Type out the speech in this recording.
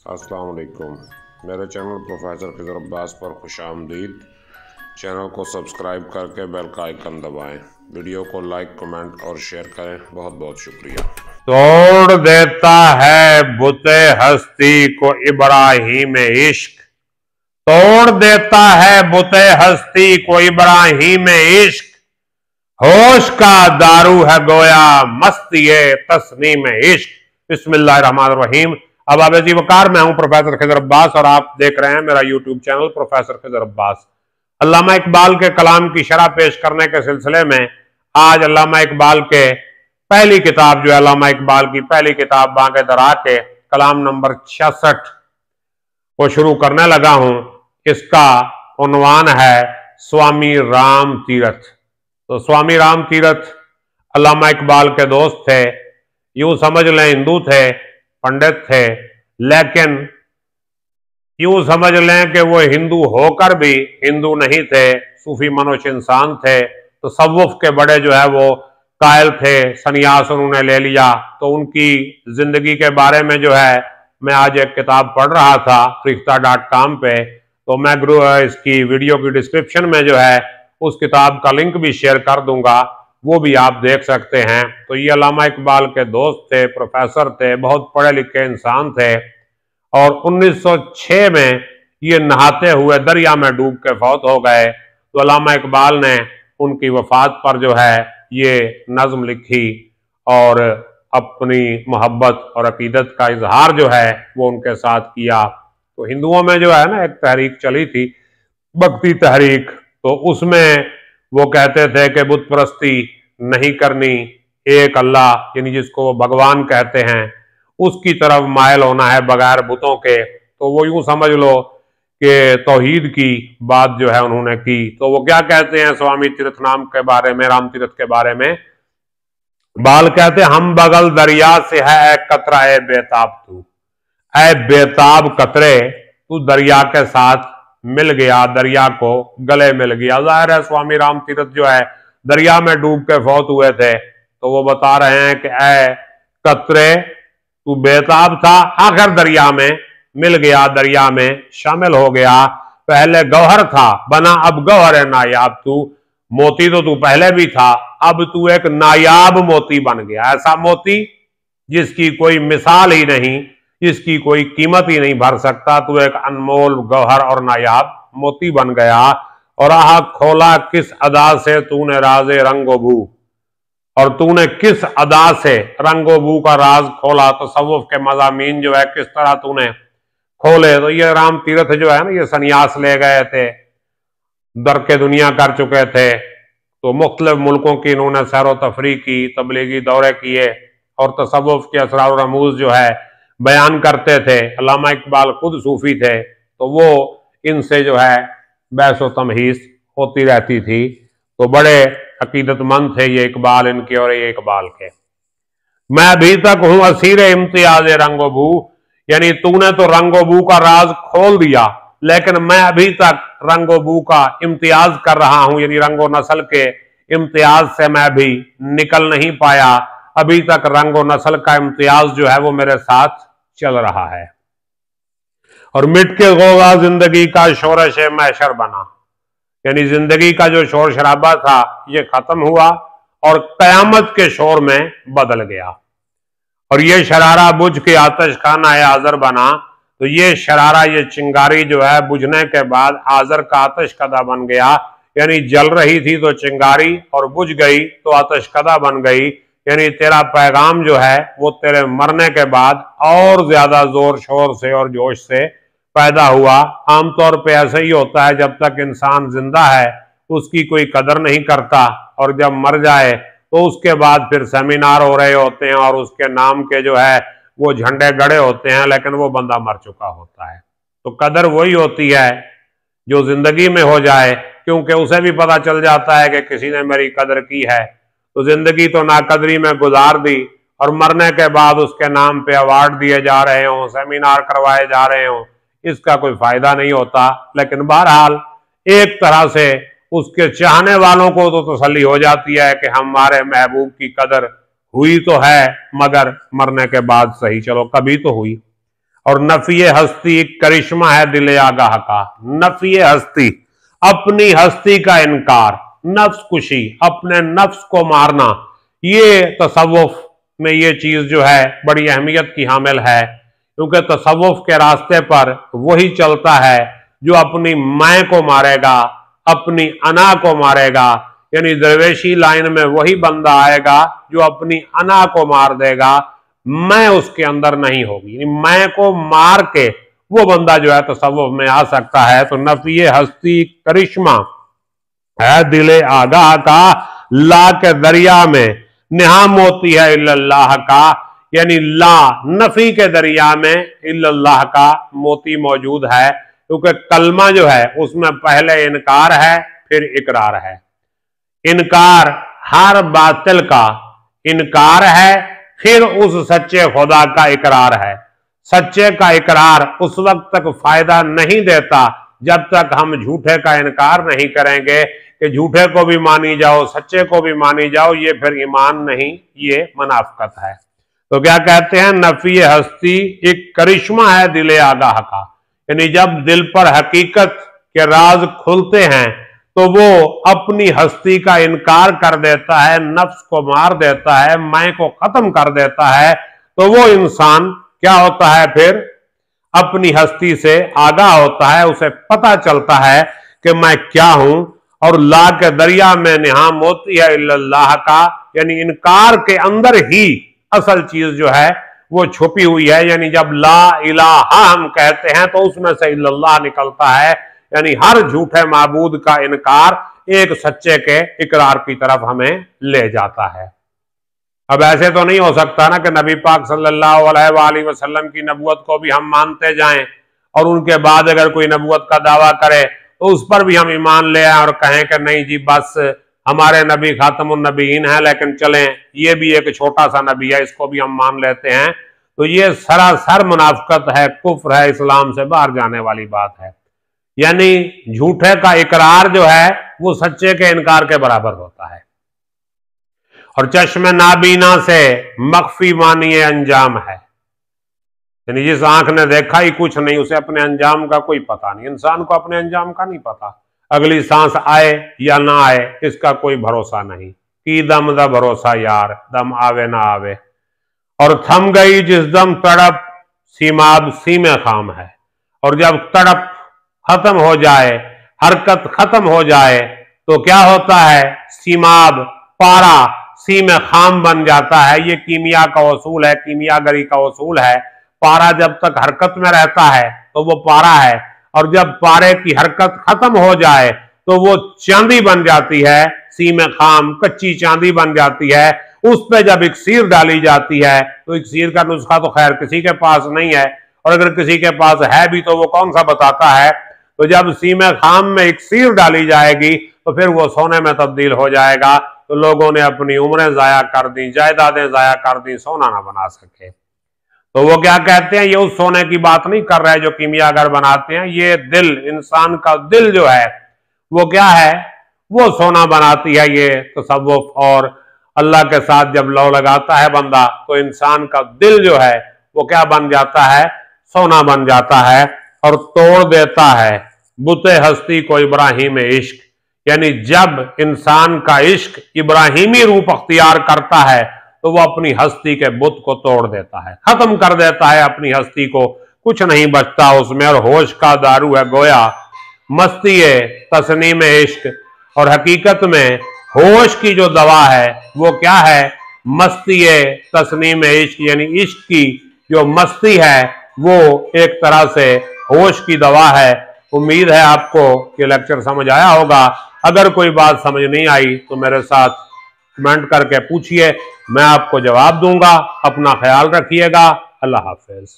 अस्सलाम वालेकुम। मेरे चैनल प्रोफेसर खिज़र अब्बास पर खुशामदीद। चैनल को सब्सक्राइब करके बेल का आइकन दबाएं। वीडियो को लाइक, कमेंट और शेयर करें। बहुत बहुत शुक्रिया। तोड़ देता है बुते हस्ती को इब्राहीम इश्क, तोड़ देता है बुते हस्ती को इब्राहीम इश्क। होश का दारू है गोया मस्ती तस्नीम इश्क। बिस्मिल्लाहिर्रहमानिर्रहीम। अब आबेजी वकार, मैं हूं प्रोफेसर खिज़र अब्बास और आप देख रहे हैं मेरा YouTube channel professor Khizar Abbas. Allama Iqbal के कलाम की शरह पेश करने के सिलसिले में आज अल्लामा इकबाल के पहली किताब जो है अल्लामा इकबाल की पहली किताब बांके दरा के कलाम नंबर 66 को शुरू करने लगा हूं। इसका उन्वान है स्वामी राम तीरथ। तो स्वामी राम तीरथ अल्लामा इकबाल के दोस्त थे, यूं समझ लें हिंदू थे, पंडित थे, लेकिन यूं समझ लें कि वो हिंदू होकर भी हिंदू नहीं थे, सूफी मनुष्य इंसान थे। तो तसव्वुफ के बड़े जो है वो कायल थे, सन्यास उन्होंने ले लिया। तो उनकी जिंदगी के बारे में जो है मैं आज एक किताब पढ़ रहा था रिख्ता.com पे, तो मैं इसकी वीडियो की डिस्क्रिप्शन में जो है उस किताब का लिंक भी शेयर कर दूंगा, वो भी आप देख सकते हैं। तो ये अल्लामा इकबाल के दोस्त थे, प्रोफेसर थे, बहुत पढ़े लिखे इंसान थे और 1906 में ये नहाते हुए दरिया में डूब के फौत हो गए। तो अल्लामा इकबाल ने उनकी वफात पर जो है ये नज्म लिखी और अपनी मोहब्बत और अकीदत का इजहार जो है वो उनके साथ किया। तो हिंदुओं में जो है ना एक तहरीक चली थी, भक्ति तहरीक, तो उसमें वो कहते थे कि बुत परस्ती नहीं करनी, एक अल्लाह यानी जिसको वो भगवान कहते हैं उसकी तरफ मायल होना है बगैर बुतों के। तो वो यूं समझ लो कि तौहीद की बात जो है उन्होंने की। तो वो क्या कहते हैं स्वामी तीरथ नाम के बारे में, राम तीरथ के बारे में, बाल कहते हैं हम बगल दरिया से है कतरा ए बेताब तू, ऐ बेताब कतरे तू दरिया के साथ मिल गया, दरिया को गले मिल गया। जाहिर है स्वामी राम तीरथ जो है दरिया में डूब के फौत हुए थे। तो वो बता रहे हैं कि ऐ कतरे तू बेताब था, आखिर दरिया में मिल गया, दरिया में शामिल हो गया। पहले गौहर था बना अब गौहर है नायाब तू, मोती तो तू पहले भी था, अब तू एक नायाब मोती बन गया। ऐसा मोती जिसकी कोई मिसाल ही नहीं, जिसकी कोई कीमत ही नहीं भर सकता, तू एक अनमोल गौहर और नायाब मोती बन गया। और आह खोला किस अदा से तूने राजे रंगोबू, और तूने किस अदा से रंगोबू का राज खोला। तो तसव्वुफ के मज़ामीन जो है किस तरह तूने खोले। तो ये राम तीरथ जो है ना ये सन्यास ले गए थे, दर के दुनिया कर चुके थे। तो मुख्तलिफ मुल्कों की इन्होंने सैर तफरी की, तबलीगी दौरे किए और तसव्वुफ के असरार और रमूज जो है बयान करते थे। अल्लामा इकबाल खुद सूफी थे, तो वो इनसे जो है बहस व तमहीस होती रहती थी। तो बड़े अकीदतमंद थे ये इकबाल इनके और ये इकबाल के। मैं अभी तक हूं असीर इम्तियाज रंगोबू, यानी तूने तो रंगोबू का राज खोल दिया, लेकिन मैं अभी तक रंगोबू का इम्तियाज कर रहा हूं, यानी रंगो नस्ल के इम्तियाज से मैं भी निकल नहीं पाया। अभी तक रंगो नस्ल का इम्तियाज जो है वो मेरे साथ चल रहा है। और मिट के गोगा जिंदगी का शोरश मैशर बना, यानी जिंदगी का जो शोर शराबा था ये खत्म हुआ और कयामत के शोर में बदल गया। और ये शरारा बुझ के आतश खाना है आजर बना। तो ये शरारा, ये चिंगारी जो है बुझने के बाद आजर का आतशकदा बन गया, यानी जल रही थी तो चिंगारी और बुझ गई तो आतशकदा बन गई। यानी तेरा पैगाम जो है वो तेरे मरने के बाद और ज्यादा जोर शोर से और जोश से पैदा हुआ। आमतौर पे ऐसा ही होता है, जब तक इंसान जिंदा है उसकी कोई कदर नहीं करता, और जब मर जाए तो उसके बाद फिर सेमिनार हो रहे होते हैं और उसके नाम के जो है वो झंडे गड़े होते हैं, लेकिन वो बंदा मर चुका होता है। तो कदर वही होती है जो जिंदगी में हो जाए, क्योंकि उसे भी पता चल जाता है कि किसी ने मेरी कदर की है। तो जिंदगी तो नाकदरी में गुजार दी और मरने के बाद उसके नाम पे अवार्ड दिए जा रहे हों, सेमिनार करवाए जा रहे हों, इसका कोई फायदा नहीं होता। लेकिन बहरहाल एक तरह से उसके चाहने वालों को तो तसल्ली हो जाती है कि हमारे महबूब की कदर हुई तो है, मगर मरने के बाद सही, चलो कभी तो हुई। और नफिये हस्ती करिश्मा है दिल आगाह का। नफिये हस्ती, अपनी हस्ती का इनकार, नफ्स कुशी, अपने नफ्स को मारना, ये तसव्वुफ में ये चीज जो है बड़ी अहमियत की हामिल है, क्योंकि तसव्वुफ के रास्ते पर वही चलता है जो अपनी मैं को मारेगा, अपनी अना को मारेगा। यानी दरवेशी लाइन में वही बंदा आएगा जो अपनी अना को मार देगा, मैं उसके अंदर नहीं होगी। मैं को मार के वो बंदा जो है तसव्वुफ में आ सकता है। तो नफिये हस्ती करिश्मा है दिले आगाह का, ला के दरिया में निहा मोती है इल्लल्लाह का। यानी ला नफी के दरिया में इल्लल्लाह का मोती मौजूद है, क्योंकि कलमा जो है उसमें पहले इनकार है फिर इकरार है। इनकार हर बातिल का इनकार है, फिर उस सच्चे खुदा का इकरार है। सच्चे का इकरार उस वक्त तक फायदा नहीं देता जब तक हम झूठे का इनकार नहीं करेंगे कि झूठे को भी मानी जाओ, सच्चे को भी मानी जाओ। ये फिर ईमान नहीं, ये मुनाफिकत है। तो क्या कहते हैं, नफी हस्ती एक करिश्मा है दिल आगाह का। यानी जब दिल पर हकीकत के राज खुलते हैं तो वो अपनी हस्ती का इनकार कर देता है, नफ्स को मार देता है, मैं को खत्म कर देता है। तो वो इंसान क्या होता है, फिर अपनी हस्ती से आगाह होता है, उसे पता चलता है कि मैं क्या हूं। और ला के दरिया में निहा मोती है इल्लल्लाह का, यानी इनकार के अंदर ही असल चीज जो है वो छुपी हुई है। यानी जब ला इलाहा हम कहते हैं तो उसमें से इल्लल्लाह निकलता है। यानी हर झूठे माबूद का इनकार एक सच्चे के इकरार की तरफ हमें ले जाता है। अब ऐसे तो नहीं हो सकता ना कि नबी पाक सल्लल्लाहु अलैहि वसल्लम की नबूवत को भी हम मानते जाएं और उनके बाद अगर कोई नबूवत का दावा करे तो उस पर भी हम ईमान ले आए और कहें कि नहीं जी बस हमारे नबी खातमुन नबीयीन है, लेकिन चलें ये भी एक छोटा सा नबी है, इसको भी हम मान लेते हैं। तो ये सरासर मुनाफिकत है, कुफ्र है, इस्लाम से बाहर जाने वाली बात है। यानी झूठे का इकरार जो है वो सच्चे के इनकार के बराबर होता है। और चश्मे नाबीना से मख्फी मानिए अंजाम है। यानी जिस आंख ने देखा ही कुछ नहीं, उसे अपने अंजाम का कोई पता नहीं। इंसान को अपने अंजाम का नहीं पता, अगली सांस आए या ना आए इसका कोई भरोसा नहीं। की दम दा भरोसा यार, दम आवे ना आवे। और थम गई जिस दम तड़प, सीमाब सीमे खाम है। और जब तड़प खत्म हो जाए, हरकत खत्म हो जाए तो क्या होता है, सीमाब पारा सीमे खाम बन जाता है। ये कीमिया का उसूल है, कीमियागरी का उसूल है। पारा जब तक हरकत में रहता है तो वो पारा है, और जब पारे की हरकत खत्म हो जाए तो वो चांदी बन जाती है। सीमे खाम कच्ची चांदी बन जाती है। उस पे जब इक्सीर डाली जाती है तो इक्सीर का नुस्खा तो खैर किसी के पास नहीं है, और अगर किसी के पास है भी तो वो कौन सा बताता है। तो जब सीमे खाम में इक्सीर डाली जाएगी तो फिर वो सोने में तब्दील हो जाएगा। तो लोगों ने अपनी उम्रें जाया कर दी, जायदादें जाया कर दी, सोना ना बना सके। तो वो क्या कहते हैं, ये उस सोने की बात नहीं कर रहे जो कीमियागर बनाते हैं। ये दिल, इंसान का दिल जो है वो क्या है, वो सोना बनाती है ये तसव्वुफ। और अल्लाह के साथ जब लौ लगाता है बंदा तो इंसान का दिल जो है वो क्या बन जाता है, सोना बन जाता है। और तोड़ देता है बुते हस्ती को इब्राहिम इश्क। यानी जब इंसान का इश्क इब्राहिमी रूप अख्तियार करता है तो वो अपनी हस्ती के बुत को तोड़ देता है, खत्म कर देता है अपनी हस्ती को, कुछ नहीं बचता उसमें। और होश का दारू है गोया मस्ती तस्नीम इश्क। और हकीकत में होश की जो दवा है वो क्या है, मस्ती तस्नीम इश्क। यानी इश्क की जो मस्ती है वो एक तरह से होश की दवा है। उम्मीद है आपको ये लेक्चर समझ आया होगा। अगर कोई बात समझ नहीं आई तो मेरे साथ कमेंट करके पूछिए, मैं आपको जवाब दूंगा। अपना ख्याल रखिएगा। अल्लाह हाफिज।